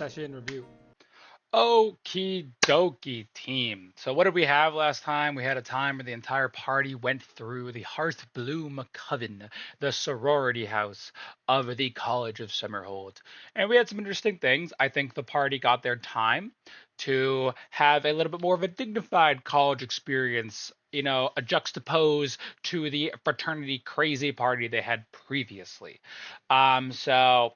Session review. Okie dokie team. So what did we have last time? We had a time where the entire party went through the Hearthbloom Coven, the sorority house of the College of Summerhold. And we had some interesting things. I think the party got their time to have a little bit more of a dignified college experience, a juxtapose to the fraternity crazy party they had previously. So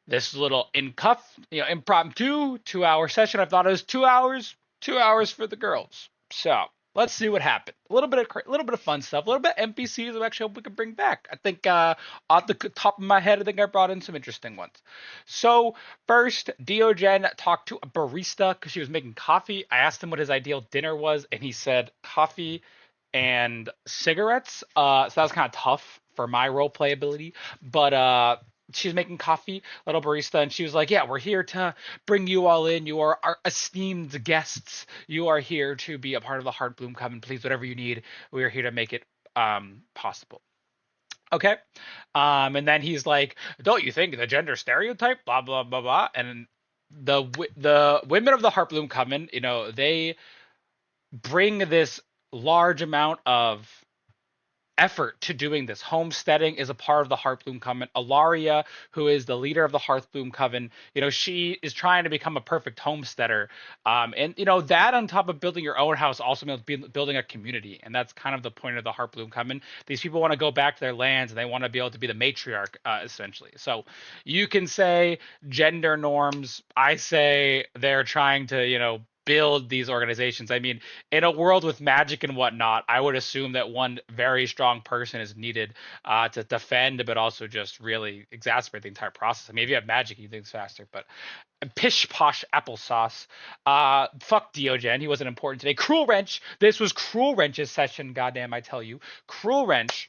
this little impromptu 2 hour session. I thought it was 2 hours, 2 hours for the girls. So let's see what happened. A little bit of fun stuff, a little bit of NPCs. I actually hope we can bring back. I think off the top of my head, I think I brought in some interesting ones. So first, Diogen talked to a barista because she was making coffee. I asked him what his ideal dinner was, and he said coffee and cigarettes. So that was kind of tough for my role play ability, but she was making coffee, little barista, and she was like, "Yeah, we're here to bring you all in. You are our esteemed guests. You are here to be a part of the Heartbloom Coven. Please, whatever you need, we are here to make it possible." Okay. And then he's like, "Don't you think the gender stereotype? Blah blah blah blah." And the women of the Heartbloom Coven, they bring this large amount of effort to doing this. Homesteading is a part of the Hearthbloom Coven. Alaria, who is the leader of the Hearthbloom Coven, she is trying to become a perfect homesteader. And that on top of building your own house also means building a community, and that's kind of the point of the Hearthbloom Coven. These people want to go back to their lands, and they want to be able to be the matriarch, essentially. So you can say gender norms. I say they're trying to, build these organizations. I mean, in a world with magic and whatnot, I would assume that one very strong person is needed to defend, but also just really exacerbate the entire process. I mean, if you have magic, you think it's faster, but pish posh applesauce. Fuck Diogen. He wasn't important today. Cruel Wrench. This was Cruel Wrench's session. Goddamn, I tell you. Cruel Wrench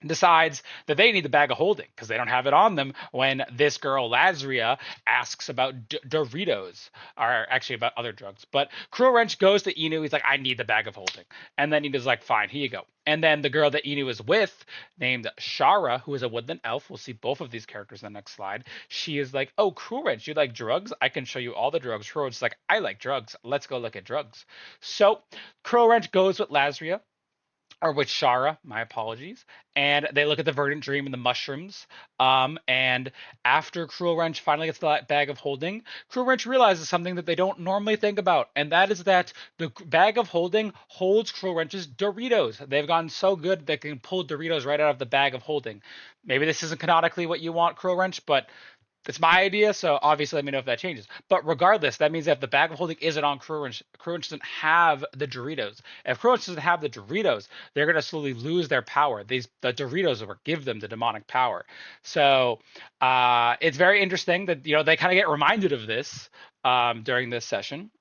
decides that they need the bag of holding because they don't have it on them when this girl Lazria asks about Doritos, or actually about other drugs. But Cruel Wrench goes to Inu. He's like, I need the bag of holding. And then Inu's like, fine, here you go. And then the girl that Inu is with, named Shara, who is a woodland elf, we'll see both of these characters in the next slide. She is like, oh, Cruel Wrench, you like drugs? I can show you all the drugs. Cruel Wrench is like, I like drugs. Let's go look at drugs. So Cruel Wrench goes with Lazria, or with Shara, my apologies, and they look at the Verdant Dream and the mushrooms. And after Cruel Wrench finally gets the bag of holding, Cruel Wrench realizes something that they don't normally think about, and that is that the bag of holding holds Cruel Wrench's Doritos. They've gotten so good they can pull Doritos right out of the bag of holding. Maybe this isn't canonically what you want, Cruel Wrench, but it's my idea, so obviously let me know if that changes. But regardless, that means that if the bag of holding isn't on Crunch, Crunch doesn't have the Doritos. If Crunch doesn't have the Doritos, they're gonna slowly lose their power. The Doritos will give them the demonic power. So it's very interesting that they kind of get reminded of this during this session.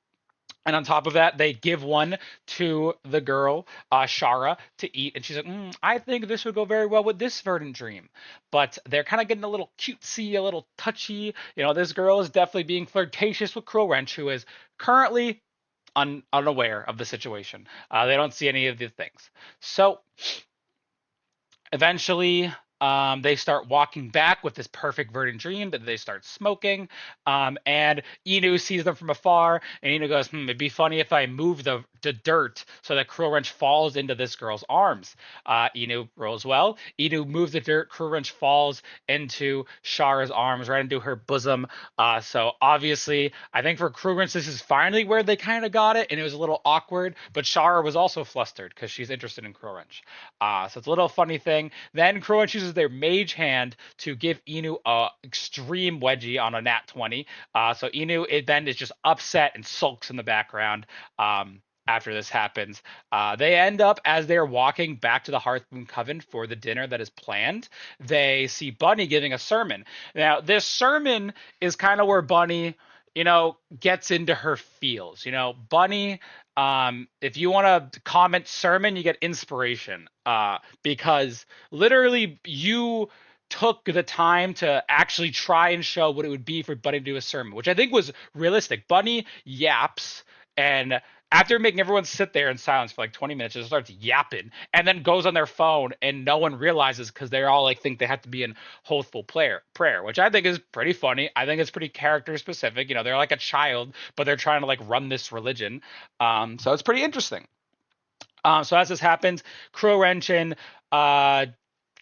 And on top of that, they give one to the girl, Shara, to eat. And she's like, I think this would go very well with this Verdant Dream. But they're kind of getting a little cutesy, a little touchy. This girl is definitely being flirtatious with Crow Wrench, who is currently unaware of the situation. They don't see any of the things. So eventually, they start walking back with this perfect verdant dream that they start smoking. And Inu sees them from afar, and Inu goes, it'd be funny if I move the dirt so that Cruel Wrench falls into this girl's arms. Inu rolls well. Inu moves the dirt. Cruel Wrench falls into Shara's arms, right into her bosom. So obviously, I think for Cruel Wrench, this is finally where they kind of got it, and it was a little awkward, but Shara was also flustered because she's interested in Cruel Wrench. So it's a little funny thing. Then Cruel Wrench uses their mage hand to give Inu a extreme wedgie on a nat 20. So Inu then is just upset and sulks in the background. After this happens, they end up, as they're walking back to the Hearthmoon Coven for the dinner that is planned, they see Bunny giving a sermon. Now, this sermon is kind of where Bunny, gets into her feels. Bunny, if you want to comment sermon, you get inspiration, because literally you took the time to actually try and show what it would be for Bunny to do a sermon, which I think was realistic. Bunny yaps and After making everyone sit there in silence for like 20 minutes, just starts yapping and then goes on their phone and no one realizes because they're all like think they have to be in prayer, which I think is pretty funny. I think it's pretty character specific. You know, they're like a child, but they're trying to like run this religion. So it's pretty interesting. So as this happens, Crow Wrench and uh,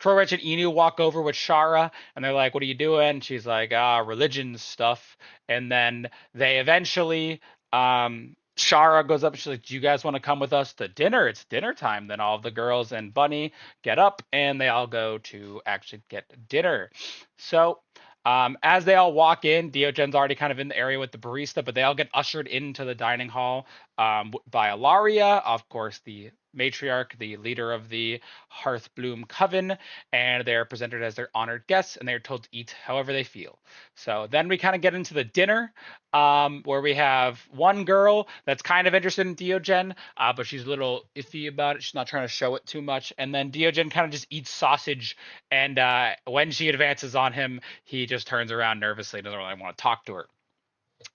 Crow Wrench and Inu walk over with Shara, and they're like, "What are you doing?" She's like, religion stuff." And then they eventually, Shara goes up. And she's like, "Do you guys want to come with us to dinner? It's dinner time." Then all of the girls and Bunny get up, and they all go to actually get dinner. So. As they all walk in, Diogen's already kind of in the area with the barista, but they all get ushered into the dining hall by Alaria, of course, the matriarch, the leader of the Hearthbloom Coven, and they're presented as their honored guests, and they're told to eat however they feel. So then we kind of get into the dinner, where we have one girl that's kind of interested in Diogen, but she's a little iffy about it. She's not trying to show it too much. And then Diogen kind of just eats sausage, and when she advances on him, he just turns around nervously, doesn't really want to talk to her.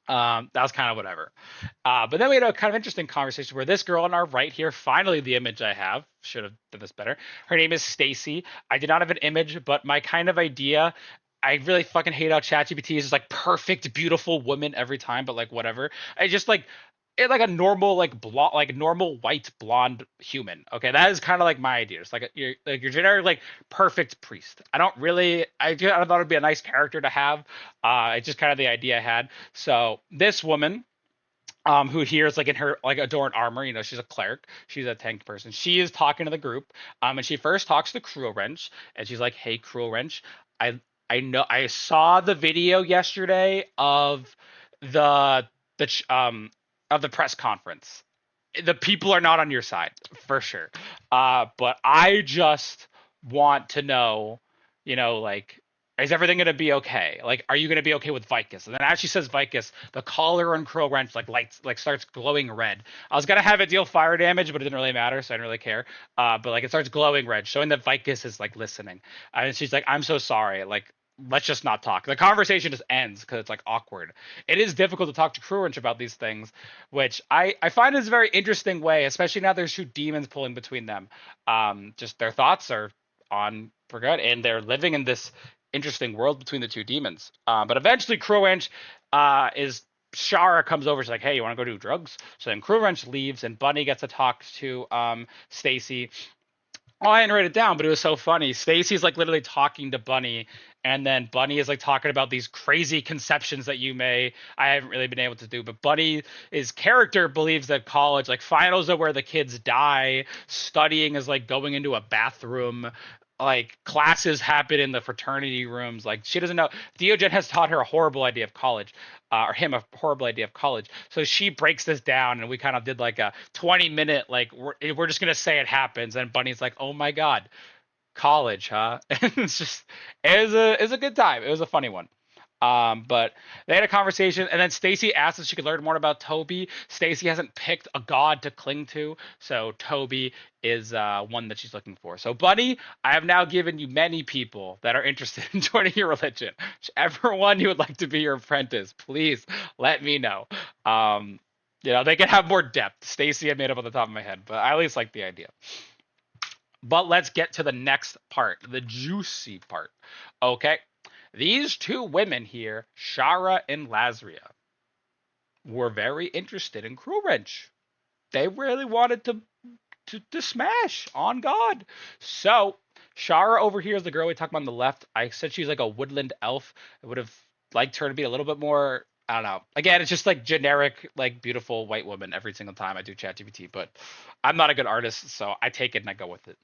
That was kind of whatever. But then we had a kind of interesting conversation where this girl on our right here, finally the image I have, should have done this better. Her name is Stacy. I did not have an image, but my kind of idea, I really fucking hate how ChatGPT is just like perfect, beautiful woman every time, but like whatever. I just like it like a normal like blonde like normal white blonde human. Okay, that is kind of like my idea. It's like your generic like perfect priest. I thought it'd be a nice character to have. It's just kind of the idea I had. So this woman who here is like in her like adorned armor. You know, she's a cleric. She's a tank person. She is talking to the group. And she first talks to Cruel Wrench, and she's like, "Hey, Cruel Wrench, I I know I saw the video yesterday the the of the press conference. The people are not on your side for sure. But I just want to know, like, is everything gonna be okay? Like, are you gonna be okay with Vicus?" And then as she says Vicus, the collar on Crow Wrench like lights like starts glowing red. I was gonna have it deal fire damage, but it didn't really matter, so I didn't really care. But like it starts glowing red, showing that Vicus is like listening. And she's like, "I'm so sorry. Like, let's just not talk." The conversation just ends because it's like awkward. It is difficult to talk to Crew Wrench about these things, which I find is a very interesting way, especially now there's two demons pulling between them. Just their thoughts are on for good, and they're living in this interesting world between the two demons. But eventually, Crew Wrench is Shara comes over. She's like, "Hey, you want to go do drugs?" So then Crew Wrench leaves, and Bunny gets to talk to Stacy. Oh, I didn't write it down, but it was so funny. Stacy's like literally talking to Bunny, and then Bunny is like talking about these crazy conceptions that I haven't really been able to do. But Bunny's character believes that college, like finals are where the kids die, studying is like going into a bathroom, like classes happen in the fraternity rooms. Like she doesn't know. Diogen has taught her a horrible idea of college, or him a horrible idea of college. So she breaks this down, and we kind of did like a 20-minute like we're just gonna say it happens, and Bunny's like, "Oh my god, college, huh?" And it was a good time. It was a funny one. But they had a conversation, and then Stacy asked if she could learn more about Toby. Stacy hasn't picked a god to cling to, so Toby is one that she's looking for. So, Bunny, I have now given you many people that are interested in joining your religion. Whichever one you would like to be your apprentice, please let me know. They can have more depth. Stacy, I made up on the top of my head, but I at least like the idea. But let's get to the next part, the juicy part. Okay. These two women here, Shara and Lazria, were very interested in Crew Wrench. They really wanted to smash on God. So Shara over here is the girl we talked about on the left. I said she's like a woodland elf. I would have liked her to be a little bit more. I don't know. Again, it's just like generic, like beautiful white woman every single time I do ChatGPT, but I'm not a good artist, so I take it and I go with it.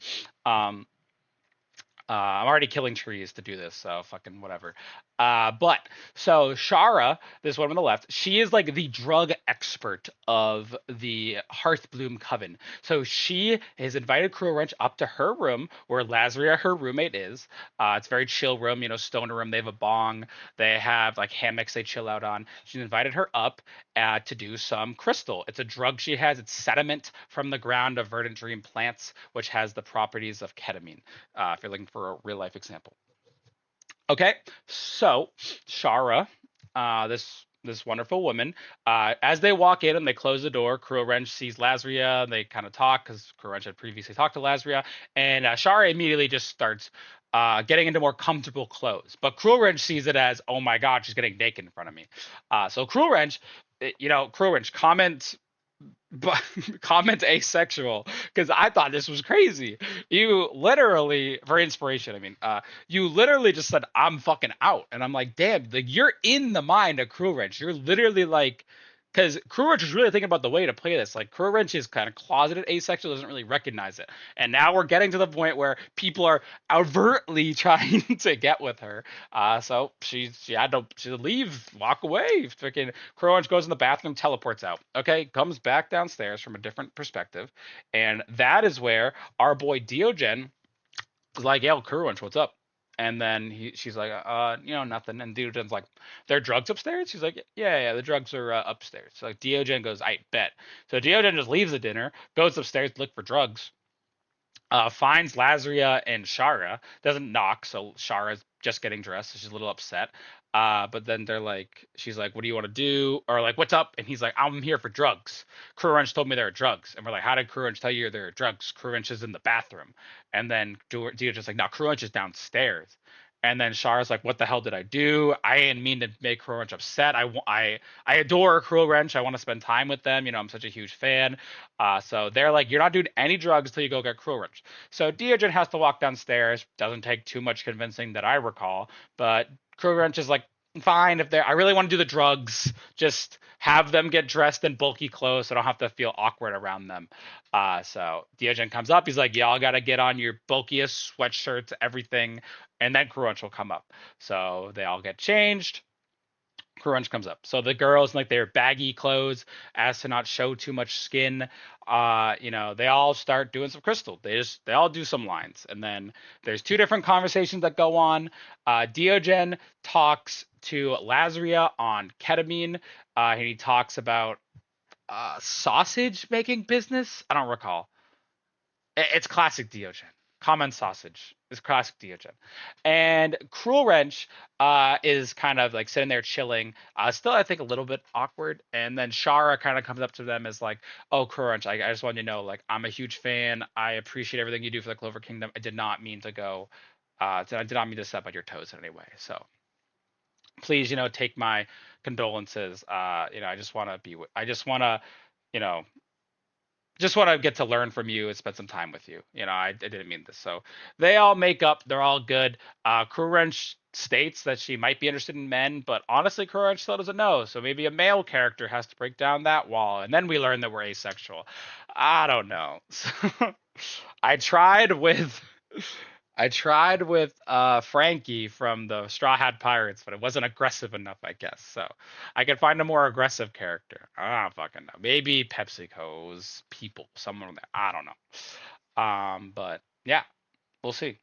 I'm already killing trees to do this, so fucking whatever. But so Shara, this one on the left, she is like the drug expert of the Hearthbloom Coven. So she has invited Cruel Wrench up to her room where Lazria, her roommate, is. It's a very chill room, stoner room. They have a bong. They have like hammocks they chill out on. She's invited her up to do some crystal. It's a drug she has. It's sediment from the ground of verdant dream plants, which has the properties of ketamine. If you're looking for a real life example. Okay, so Shara, this this wonderful woman. As they walk in and they close the door, Kuro Wrench sees Lazria. They kind of talk because Kuro Wrench had previously talked to Lazria, and Shara immediately just starts getting into more comfortable clothes. But Kuro Wrench sees it as, oh my god, she's getting naked in front of me. So Kuro Wrench, Kuro Wrench comments but comment asexual because I thought this was crazy. You literally, for inspiration, I mean, you literally just said I'm fucking out, and I'm like, damn, like you're in the mind of Crew Wrench. You're literally like, because Crew Wrench is really thinking about the way to play this. Like Crew Wrench is kind of closeted asexual, doesn't really recognize it, and now we're getting to the point where people are overtly trying to get with her. So she had to leave, walk away. Freaking Crowunch goes in the bathroom, teleports out. Okay, comes back downstairs from a different perspective, and that is where our boy Diogen is like, "Yo, Crowunch, what's up?" And then she's like, nothing. And Diogen's like, "There are drugs upstairs?" She's like, "Yeah, the drugs are upstairs." So like, Diogen goes, "I bet." So Diogen just leaves the dinner, goes upstairs to look for drugs, finds Lazria and Shara. Doesn't knock, so Shara's just getting dressed, so she's a little upset. But then she's like, "What do you want to do?" Or like, "What's up?" And he's like, "I'm here for drugs. Crunch told me there are drugs." And we're like, "How did Crunch tell you there are drugs? Crunch is in the bathroom." And then Dio's just like, "No, Crunch is downstairs." And then Shara's like, "What the hell did I do? I didn't mean to make Crunch upset. I adore Cruel Wrench. I want to spend time with them. I'm such a huge fan." So they're like, "You're not doing any drugs until you go get Cruel Wrench." So Diogen has to walk downstairs. Doesn't take too much convincing that I recall, but Cruel Wrench is like, "Fine, if they're, I really want to do the drugs, just have them get dressed in bulky clothes so I don't have to feel awkward around them." So Diogen comes up. He's like, "Y'all got to get on your bulkiest sweatshirts, everything," and then Crunch will come up. So they all get changed. Crunch comes up. So the girls, like their baggy clothes, as to not show too much skin. They all start doing some crystal. They all do some lines, and then there's two different conversations that go on. Diogen talks to Lazria on ketamine. And he talks about sausage making business. I don't recall. It's classic Diogen. Common sausage is classic Diogen. And Cruel Wrench is kind of like sitting there chilling. Still, I think a little bit awkward. And then Shara kind of comes up to them as like, "Oh, Cruel Wrench, I just wanted you to know, like, I'm a huge fan. I appreciate everything you do for the Clover Kingdom. I did not mean to go. I did not mean to step on your toes in any way. So please, take my condolences. I just want to be. I you know, just want to get to learn from you and spend some time with you. I didn't mean this." So they all make up. They're all good. Kurench states that she might be interested in men, but honestly, Kurench still doesn't know. So maybe a male character has to break down that wall, and then we learn that we're asexual. I don't know. I tried with I tried with Frankie from the Straw Hat Pirates, but it wasn't aggressive enough, I guess. So I could find a more aggressive character. I don't fucking know. Maybe PepsiCo's people, someone there. I don't know. But yeah, we'll see.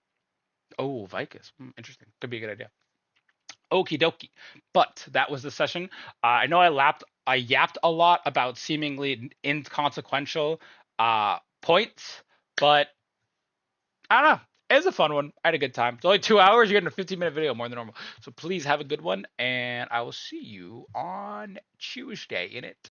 Oh, Vicus. Interesting. Could be a good idea. Okie dokie. But that was the session. I know I yapped a lot about seemingly inconsequential points, but I don't know. It was a fun one. I had a good time. It's only 2 hours. You're getting a 15-minute video, more than normal. So please have a good one, and I will see you on Tuesday in it.